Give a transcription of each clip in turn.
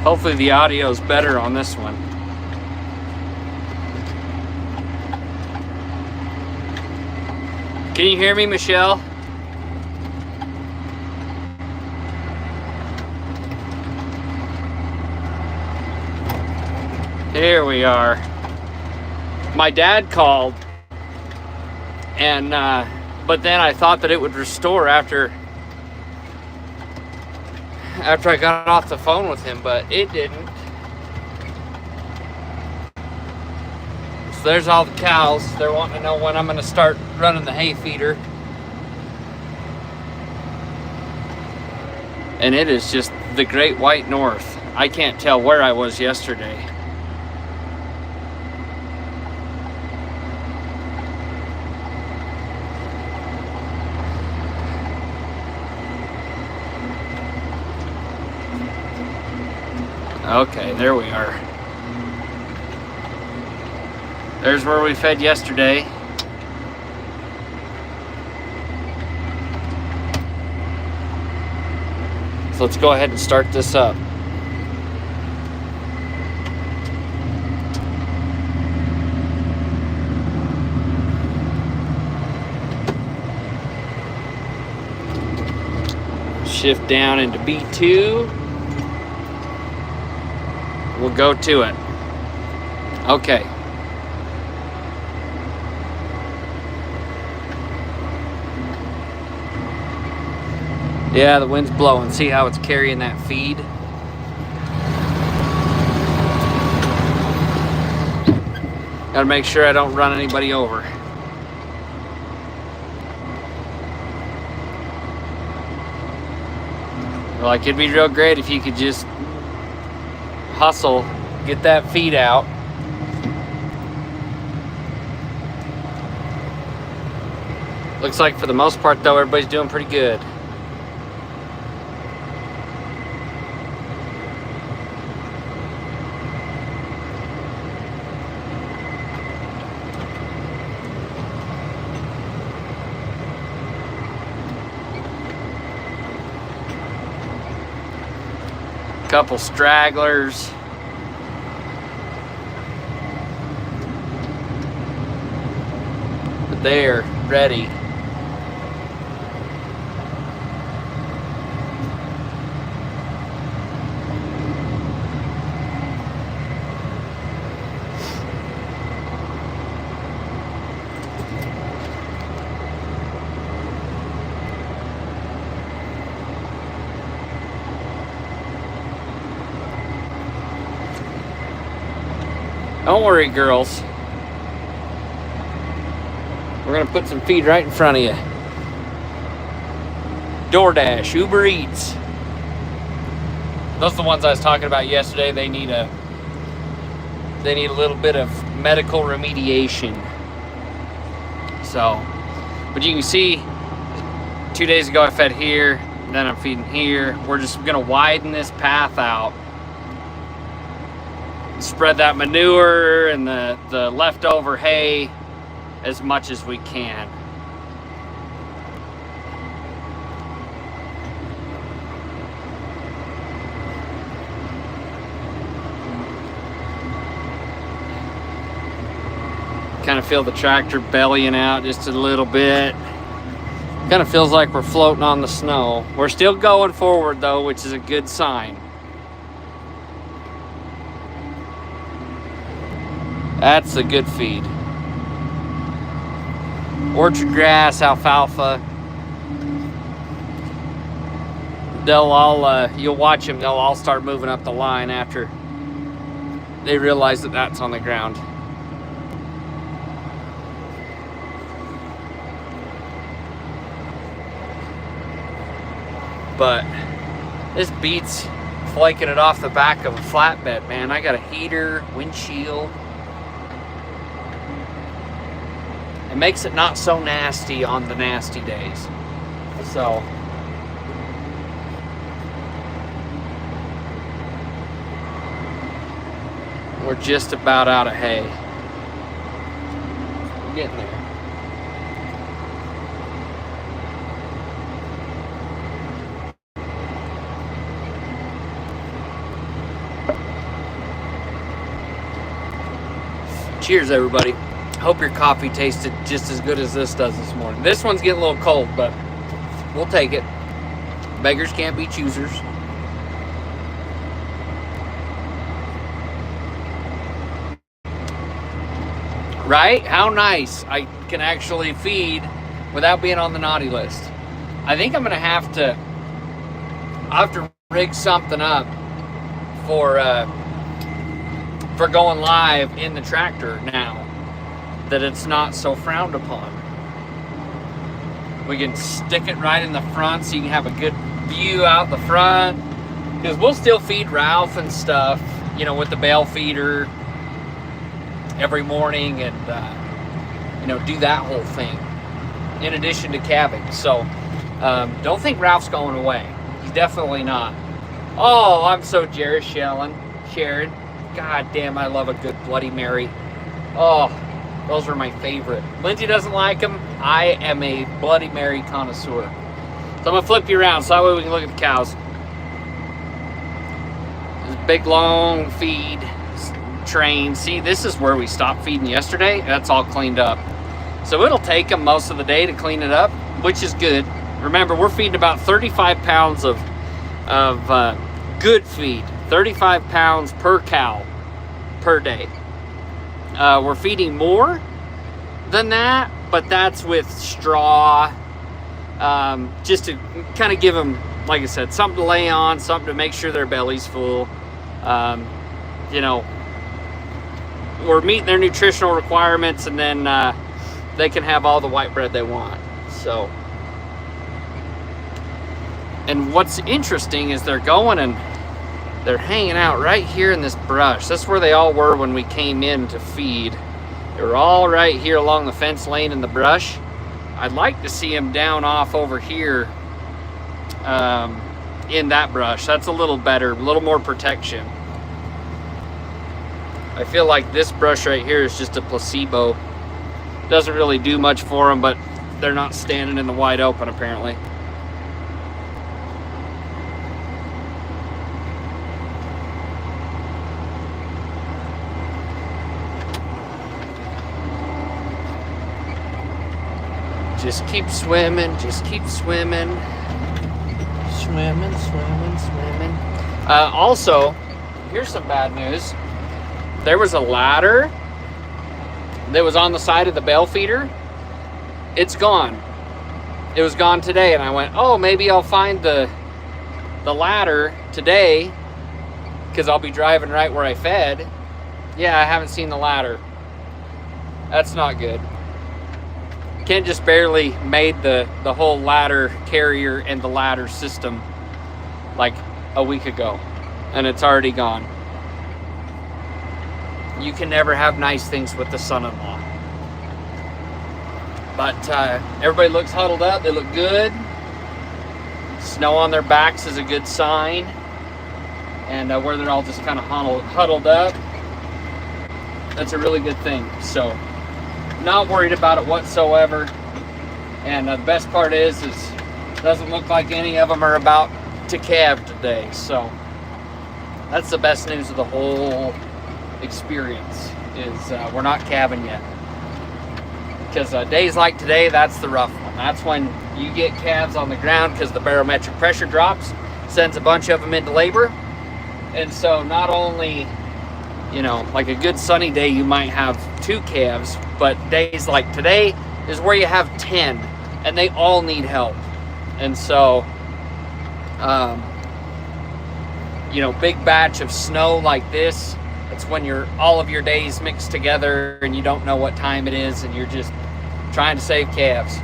Hopefully the audio is better on this one. Can you hear me, Michelle? Here we are. My dad called, and but then I thought that it would restore after I got off the phone with him, but it didn't. So there's all the cows. They're wanting to know when I'm going to start running the hay feeder. And it is just the great white north. I can't tell where I was yesterday. Okay, there we are. There's where we fed yesterday. So let's go ahead and start this up. Shift down into B2. We'll go to it. Okay. Yeah, the wind's blowing. See how it's carrying that feed? Gotta make sure I don't run anybody over. Like, it'd be real great if you could just hustle, get that feed out. Looks like for the most part though, everybody's doing pretty good. Couple stragglers. But they're ready. Don't worry, girls. We're gonna put some feed right in front of you. DoorDash, Uber Eats. Those are the ones I was talking about yesterday. They need a little bit of medical remediation. So, but you can see 2 days ago I fed here, then I'm feeding here. We're just gonna widen this path out. Spread that manure and the leftover hay as much as we can. Kind of feel the tractor bellying out just a little bit. Kind of feels like we're floating on the snow. We're still going forward though, which is a good sign. That's a good feed. Orchard grass, alfalfa. They'll all, you'll watch them, they'll all start moving up the line after they realize that that's on the ground. But this beats flaking it off the back of a flatbed, man. I got a heater, windshield. It makes it not so nasty on the nasty days. So, we're just about out of hay. We're getting there. Cheers, everybody. Hope your coffee tasted just as good as this does this morning. This one's getting a little cold, but we'll take it. Beggars can't be choosers. Right? How nice. I can actually feed without being on the naughty list. I think I'm gonna have to rig something up for going live in the tractor now that it's not so frowned upon. We can stick it right in the front so you can have a good view out the front, because we'll still feed Ralph and stuff, you know, with the bale feeder every morning, and you know, do that whole thing in addition to calving. So don't think Ralph's going away. He's definitely not. Oh, I'm so jealous, Sharon. God damn, I love a good Bloody Mary. Oh, those are my favorite. Lindsay doesn't like them. I am a Bloody Mary connoisseur. So I'm gonna flip you around so that way we can look at the cows. This big long feed train. See, this is where we stopped feeding yesterday. That's all cleaned up. So it'll take them most of the day to clean it up, which is good. Remember, we're feeding about 35 pounds of good feed. 35 pounds per cow per day. We're feeding more than that, but that's with straw, just to kind of give them, like I said, something to lay on, something to make sure their belly's full. You know, we're meeting their nutritional requirements, and then they can have all the white bread they want. So, and what's interesting is they're going and they're hanging out right here in this brush. That's where they all were when we came in to feed. They were all right here along the fence lane in the brush. I'd like to see them down off over here in that brush. That's a little better, a little more protection. I feel like this brush right here is just a placebo. Doesn't really do much for them, but they're not standing in the wide open apparently. Just keep swimming, just keep swimming. Swimming, swimming, swimming. Also, here's some bad news. There was a ladder that was on the side of the bale feeder. It's gone. It was gone today, and I went, oh, maybe I'll find the ladder today, because I'll be driving right where I fed. Yeah, I haven't seen the ladder. That's not good. Ken just barely made the whole ladder carrier and the ladder system like a week ago, and it's already gone. You can never have nice things with the son-in-law. But everybody looks huddled up. They look good. Snow on their backs is a good sign. And where they're all just kind of huddled up, that's a really good thing. So, not worried about it whatsoever. And the best part is it doesn't look like any of them are about to calve today. So that's the best news of the whole experience, is we're not calving yet. Because days like today, that's the rough one. That's when you get calves on the ground because the barometric pressure drops, sends a bunch of them into labor. And so not only, you know, like a good sunny day, you might have 2 calves, but days like today is where you have 10, and they all need help. And so, you know, big batch of snow like this, it's when all of your days mixed together and you don't know what time it is, and you're just trying to save calves.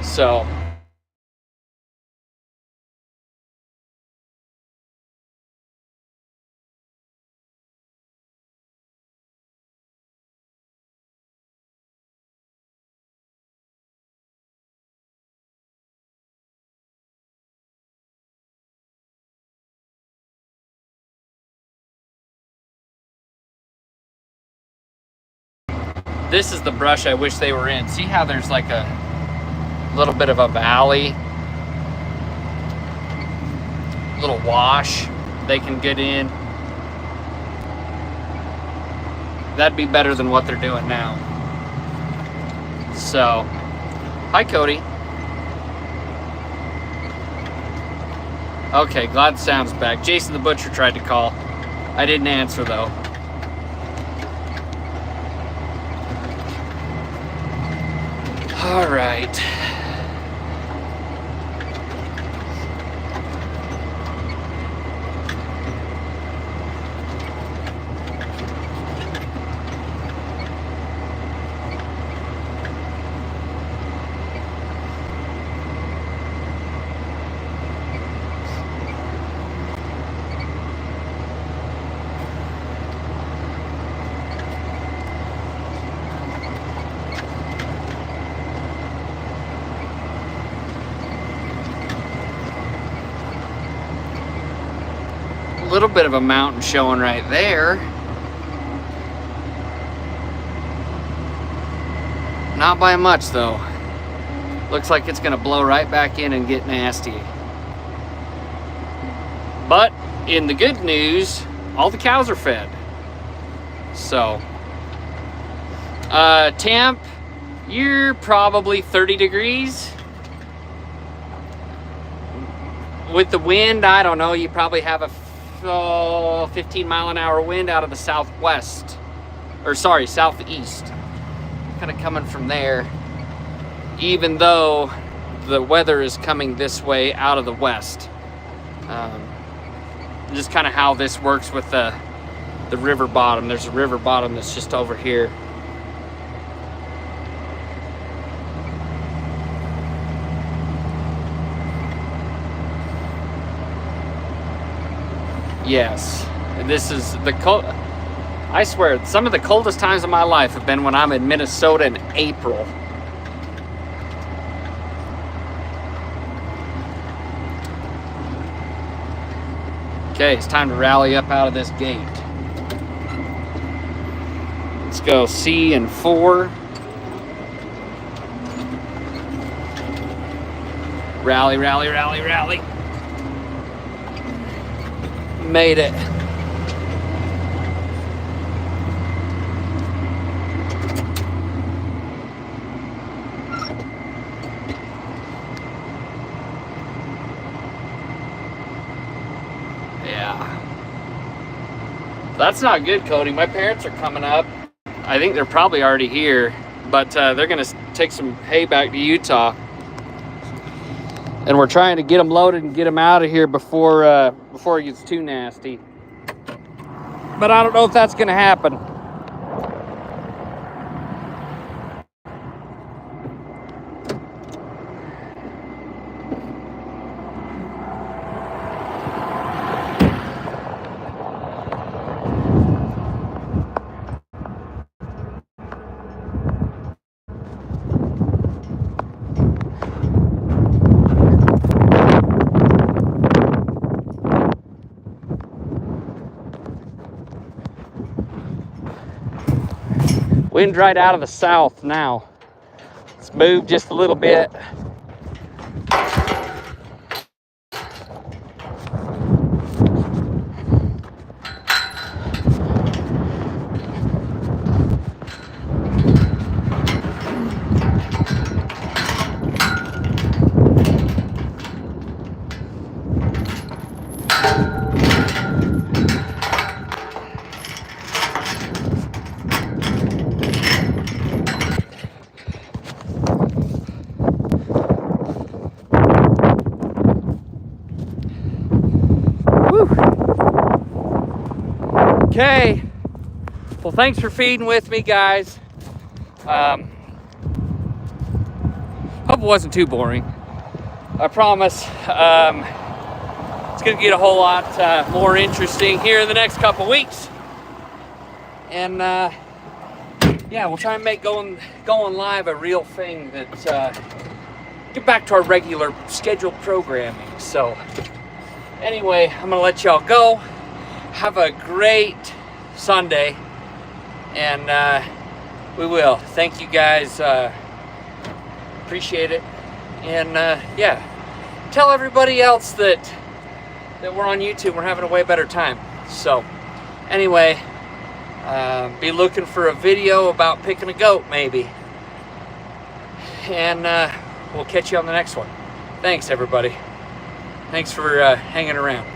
So this is the brush I wish they were in. See how there's like a little bit of a valley, little wash they can get in. that'd be better than what they're doing now. So, hi Cody. Okay, glad the sound's back. Jason the Butcher tried to call. I didn't answer though. All right. A little bit of a mountain showing right there. Not by much though. Looks like it's gonna blow right back in and get nasty. But in the good news, all the cows are fed. So, temp, you're probably 30 degrees. With the wind, I don't know, you probably have a 15-mile-an-hour wind out of the southwest, or sorry, southeast, kind of coming from there, even though the weather is coming this way out of the west. Just kind of how this works with the river bottom. There's a river bottom that's just over here. Yes, and this is the cold. I swear, some of the coldest times of my life have been when I'm in Minnesota in April. Okay, it's time to rally up out of this gate. Let's go C and 4. Rally, rally, rally, rally. Made it. Yeah. That's not good, Cody. My parents are coming up. I think they're probably already here, but they're gonna take some hay back to Utah. And we're trying to get them loaded and get them out of here before it gets too nasty. But I don't know if that's going to happen. Wind right out of the south now. It's moved just a little bit. Okay, well, thanks for feeding with me, guys. Hope it wasn't too boring. I promise it's gonna get a whole lot more interesting here in the next couple weeks. And yeah, we'll try and make going live a real thing that get back to our regular scheduled programming. So anyway, I'm gonna let y'all go. Have a great Sunday, and we will. Thank you guys. Appreciate it. And yeah, tell everybody else that we're on YouTube. We're having a way better time. So anyway, Be looking for a video about picking a goat, maybe. And we'll catch you on the next one. Thanks, everybody. Thanks for hanging around.